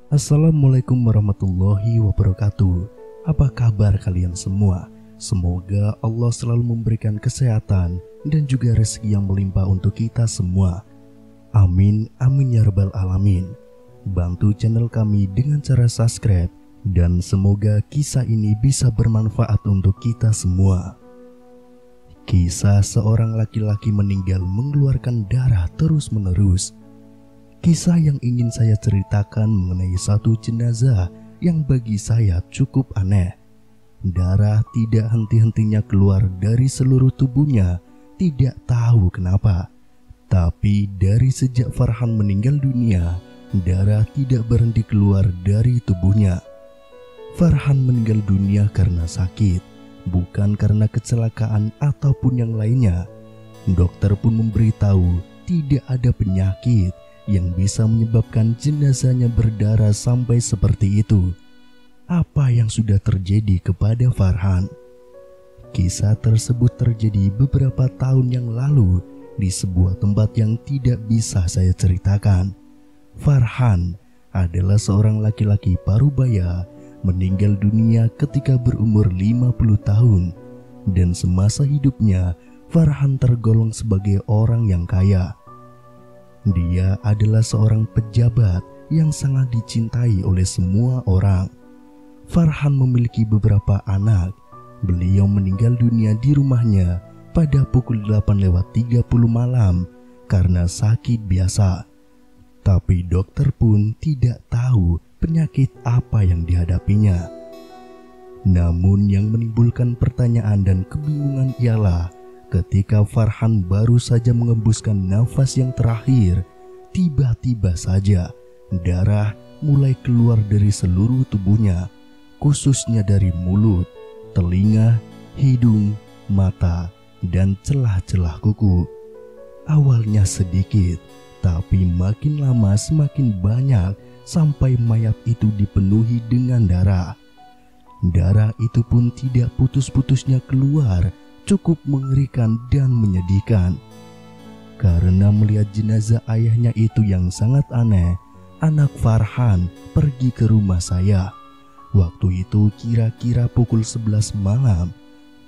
Assalamualaikum warahmatullahi wabarakatuh. Apa kabar kalian semua? Semoga Allah selalu memberikan kesehatan dan juga rezeki yang melimpah untuk kita semua. Amin, amin ya rabbal alamin. Bantu channel kami dengan cara subscribe dan semoga kisah ini bisa bermanfaat untuk kita semua. Kisah seorang laki-laki meninggal mengeluarkan darah terus-menerus. Kisah yang ingin saya ceritakan mengenai satu jenazah yang bagi saya cukup aneh. Darah tidak henti-hentinya keluar dari seluruh tubuhnya, tidak tahu kenapa. Tapi dari sejak Farhan meninggal dunia, darah tidak berhenti keluar dari tubuhnya. Farhan meninggal dunia karena sakit, bukan karena kecelakaan ataupun yang lainnya. Dokter pun memberitahu tidak ada penyakit yang bisa menyebabkan jenazahnya berdarah sampai seperti itu. Apa yang sudah terjadi kepada Farhan? Kisah tersebut terjadi beberapa tahun yang lalu di sebuah tempat yang tidak bisa saya ceritakan. Farhan adalah seorang laki-laki parubaya meninggal dunia ketika berumur 50 tahun. Dan semasa hidupnya, Farhan tergolong sebagai orang yang kaya. Dia adalah seorang pejabat yang sangat dicintai oleh semua orang. Farhan memiliki beberapa anak. Beliau meninggal dunia di rumahnya pada pukul 8:30 malam karena sakit biasa. Tapi dokter pun tidak tahu penyakit apa yang dihadapinya. Namun yang menimbulkan pertanyaan dan kebingungan ialah ketika Farhan baru saja mengembuskan nafas yang terakhir, tiba-tiba saja darah mulai keluar dari seluruh tubuhnya, khususnya dari mulut, telinga, hidung, mata, dan celah-celah kuku. Awalnya sedikit, tapi makin lama semakin banyak sampai mayat itu dipenuhi dengan darah. Darah itu pun tidak putus-putusnya keluar, cukup mengerikan dan menyedihkan. Karena melihat jenazah ayahnya itu yang sangat aneh, anak Farhan pergi ke rumah saya. Waktu itu kira-kira pukul 11 malam.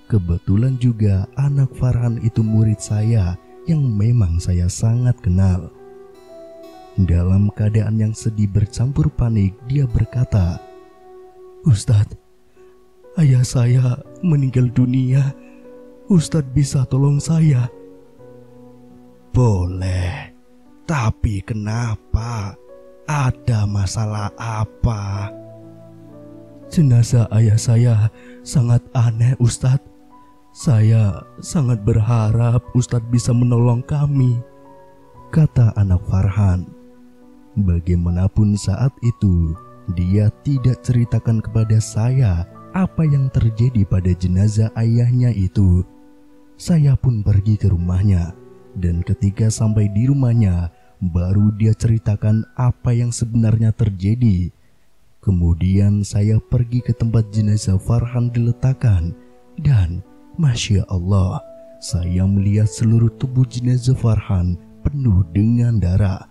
Kebetulan juga anak Farhan itu murid saya yang memang saya sangat kenal. Dalam keadaan yang sedih bercampur panik, dia berkata, "Ustadz, ayah saya meninggal dunia. Ustadz bisa tolong saya?" "Boleh, tapi kenapa? Ada masalah apa?" "Jenazah ayah saya sangat aneh, Ustadz. Saya sangat berharap Ustadz bisa menolong kami," kata anak Farhan. Bagaimanapun saat itu, dia tidak ceritakan kepada saya apa yang terjadi pada jenazah ayahnya itu. Saya pun pergi ke rumahnya, dan ketika sampai di rumahnya, baru dia ceritakan apa yang sebenarnya terjadi. Kemudian saya pergi ke tempat jenazah Farhan diletakkan, dan Masya Allah, saya melihat seluruh tubuh jenazah Farhan penuh dengan darah.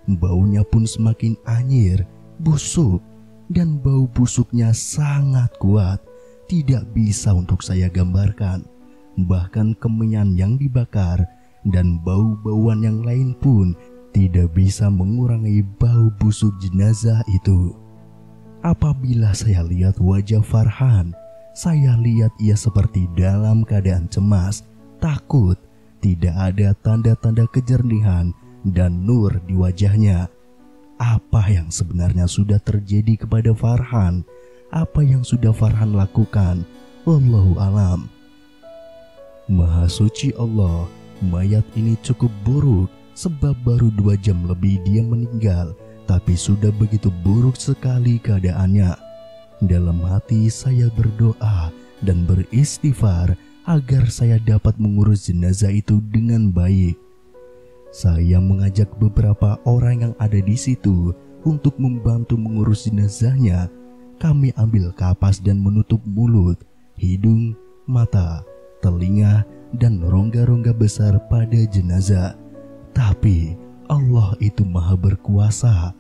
Baunya pun semakin anyir, busuk, dan bau busuknya sangat kuat, tidak bisa untuk saya gambarkan. Bahkan kemenyan yang dibakar dan bau-bauan yang lain pun tidak bisa mengurangi bau busuk jenazah itu. Apabila saya lihat wajah Farhan, saya lihat ia seperti dalam keadaan cemas, takut, tidak ada tanda-tanda kejernihan dan nur di wajahnya. Apa yang sebenarnya sudah terjadi kepada Farhan? Apa yang sudah Farhan lakukan? Wallahu alam. Maha suci Allah, mayat ini cukup buruk sebab baru 2 jam lebih dia meninggal, tapi sudah begitu buruk sekali keadaannya. Dalam hati saya berdoa dan beristighfar agar saya dapat mengurus jenazah itu dengan baik. Saya mengajak beberapa orang yang ada di situ untuk membantu mengurus jenazahnya. Kami ambil kapas dan menutup mulut, hidung, mata, telinga, dan rongga-rongga besar pada jenazah. Tapi Allah itu maha berkuasa.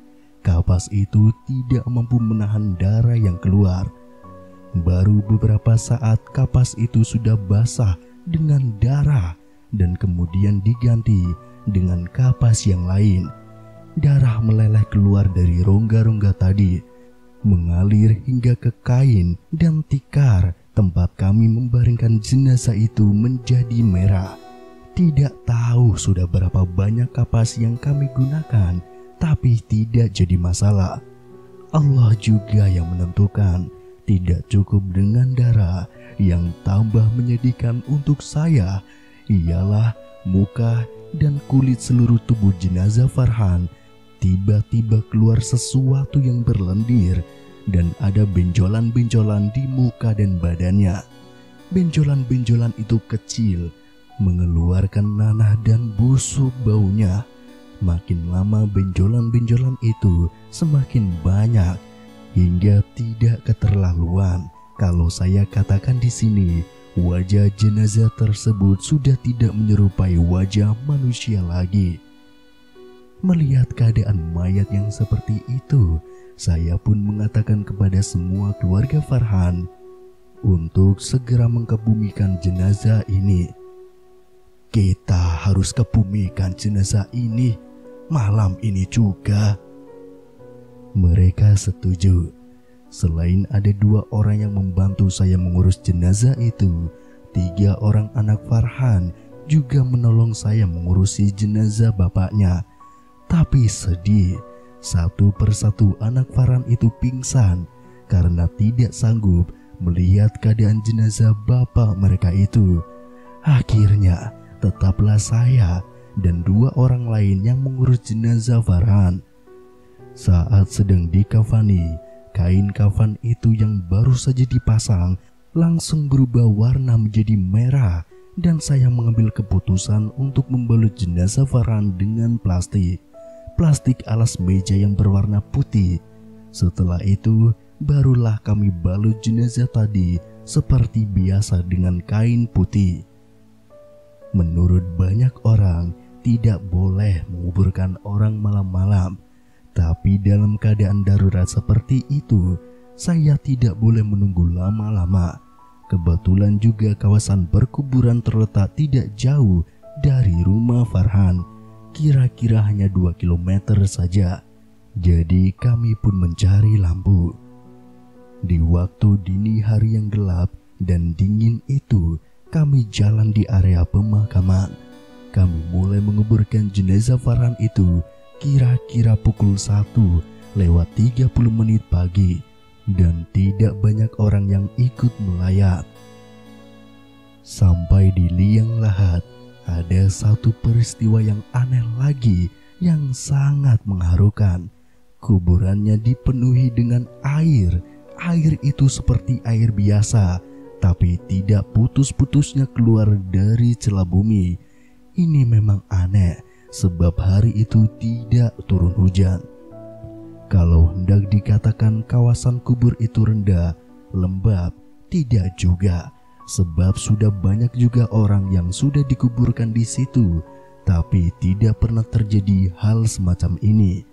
kapas itu tidak mampu menahan darah yang keluar. Baru beberapa saat kapas itu sudah basah dengan darah dan kemudian diganti dengan kapas yang lain. Darah meleleh keluar dari rongga-rongga tadi, mengalir hingga ke kain dan tikar tempat kami membaringkan jenazah itu menjadi merah. Tidak tahu sudah berapa banyak kapas yang kami gunakan, tapi tidak jadi masalah. Allah juga yang menentukan. Tidak cukup dengan darah, yang tambah menyedihkan untuk saya ialah muka dan kulit seluruh tubuh jenazah Farhan tiba-tiba keluar sesuatu yang berlendir dan ada benjolan-benjolan di muka dan badannya. Benjolan-benjolan itu kecil, mengeluarkan nanah dan busuk baunya. Makin lama benjolan-benjolan itu semakin banyak, hingga tidak keterlaluan kalau saya katakan di sini wajah jenazah tersebut sudah tidak menyerupai wajah manusia lagi. Melihat keadaan mayat yang seperti itu, saya pun mengatakan kepada semua keluarga Farhan untuk segera mengkebumikan jenazah ini. Kita harus kebumikan jenazah ini malam ini juga. Mereka setuju. Selain ada 2 orang yang membantu saya mengurus jenazah itu, 3 orang anak Farhan juga menolong saya mengurusi jenazah bapaknya. Tapi sedih, satu persatu anak Farhan itu pingsan karena tidak sanggup melihat keadaan jenazah bapak mereka itu. Akhirnya tetaplah saya dan 2 orang lain yang mengurus jenazah Farhan. Saat sedang dikafani, kain kafan itu yang baru saja dipasang langsung berubah warna menjadi merah dan saya mengambil keputusan untuk membalut jenazah Farhan dengan plastik alas meja yang berwarna putih. Setelah itu, barulah kami balut jenazah tadi seperti biasa dengan kain putih. Menurut banyak orang, tidak boleh menguburkan orang malam-malam. Tapi dalam keadaan darurat seperti itu, saya tidak boleh menunggu lama-lama. Kebetulan juga kawasan perkuburan terletak tidak jauh dari rumah Farhan, kira-kira hanya 2 km saja. Jadi kami pun mencari lampu. Di waktu dini hari yang gelap dan dingin itu, kami jalan di area pemakaman. Kami mulai menguburkan jenazah Farhan itu kira-kira pukul 1:30 pagi dan tidak banyak orang yang ikut melayat. Sampai di liang lahat, ada satu peristiwa yang aneh lagi yang sangat mengharukan. Kuburannya dipenuhi dengan air. Air itu seperti air biasa, tapi tidak putus-putusnya keluar dari celah bumi. Ini memang aneh, sebab hari itu tidak turun hujan. Kalau hendak dikatakan kawasan kubur itu rendah, lembab, tidak juga, sebab sudah banyak juga orang yang sudah dikuburkan di situ, tapi tidak pernah terjadi hal semacam ini.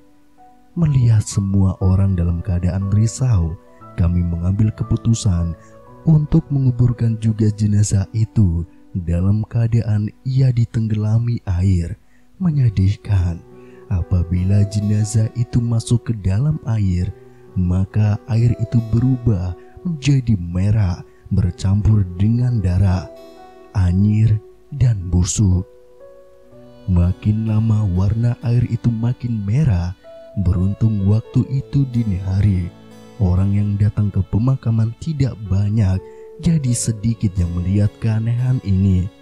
Melihat semua orang dalam keadaan risau, kami mengambil keputusan untuk menguburkan juga jenazah itu dalam keadaan ia ditenggelami air. Menyedihkan, apabila jenazah itu masuk ke dalam air, maka air itu berubah menjadi merah bercampur dengan darah, anyir, dan busuk. Makin lama warna air itu makin merah. Beruntung waktu itu dini hari, orang yang datang ke pemakaman tidak banyak, jadi sedikit yang melihat keanehan ini.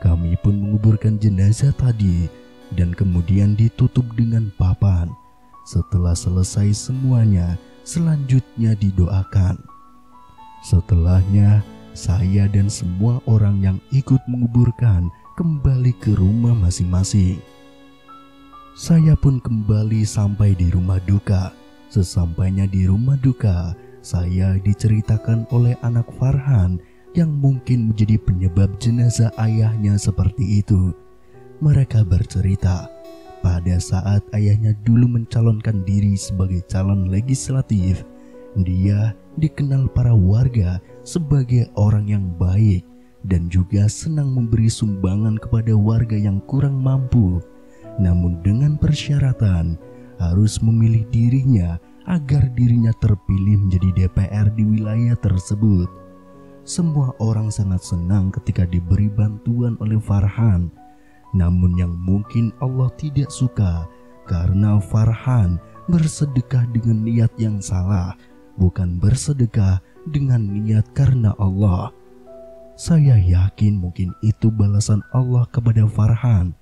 Kami pun menguburkan jenazah tadi dan kemudian ditutup dengan papan. Setelah selesai semuanya, selanjutnya didoakan. Setelahnya, saya dan semua orang yang ikut menguburkan kembali ke rumah masing-masing. Saya pun kembali sampai di rumah duka. Sesampainya di rumah duka, saya diceritakan oleh anak Farhan yang mungkin menjadi penyebab jenazah ayahnya seperti itu. Mereka bercerita, Pada saat ayahnya dulu mencalonkan diri sebagai calon legislatif, dia dikenal para warga sebagai orang yang baik dan juga senang memberi sumbangan kepada warga yang kurang mampu. Namun dengan persyaratan harus memilih dirinya agar dirinya terpilih menjadi DPR di wilayah tersebut. Semua orang sangat senang ketika diberi bantuan oleh Farhan. Namun yang mungkin Allah tidak suka karena Farhan bersedekah dengan niat yang salah, bukan bersedekah dengan niat karena Allah. Saya yakin mungkin itu balasan Allah kepada Farhan.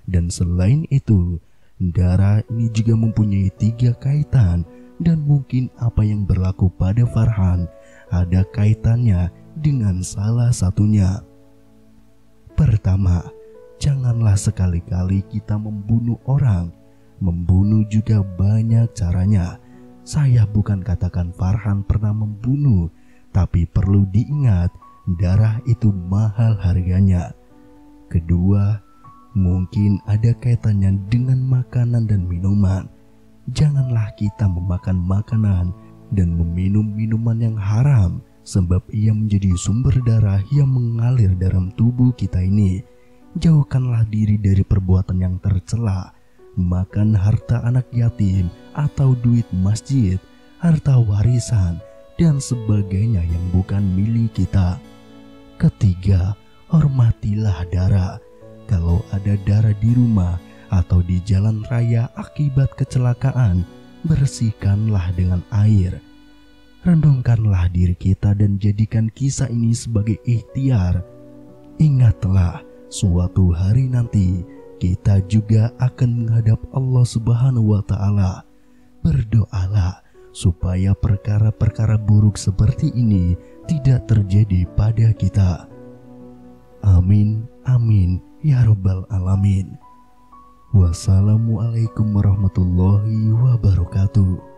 Dan selain itu, darah ini juga mempunyai 3 kaitan, dan mungkin apa yang berlaku pada Farhan ada kaitannya dengan salah satunya. Pertama, janganlah sekali-kali kita membunuh orang. Membunuh juga banyak caranya. Saya bukan katakan Farhan pernah membunuh, tapi perlu diingat, darah itu mahal harganya. Kedua, mungkin ada kaitannya dengan makanan dan minuman. Janganlah kita memakan makanan dan meminum minuman yang haram, sebab ia menjadi sumber darah yang mengalir dalam tubuh kita ini. Jauhkanlah diri dari perbuatan yang tercela, makan harta anak yatim atau duit masjid, harta warisan, dan sebagainya yang bukan milik kita. Ketiga, hormatilah darah. Kalau ada darah di rumah atau di jalan raya akibat kecelakaan, bersihkanlah dengan air. Renungkanlah diri kita dan jadikan kisah ini sebagai ikhtiar. Ingatlah, suatu hari nanti kita juga akan menghadap Allah Subhanahu wa Ta'ala. Berdoalah supaya perkara-perkara buruk seperti ini tidak terjadi pada kita. Amin, amin, ya Rabbal Alamin. Wassalamualaikum warahmatullahi wabarakatuh.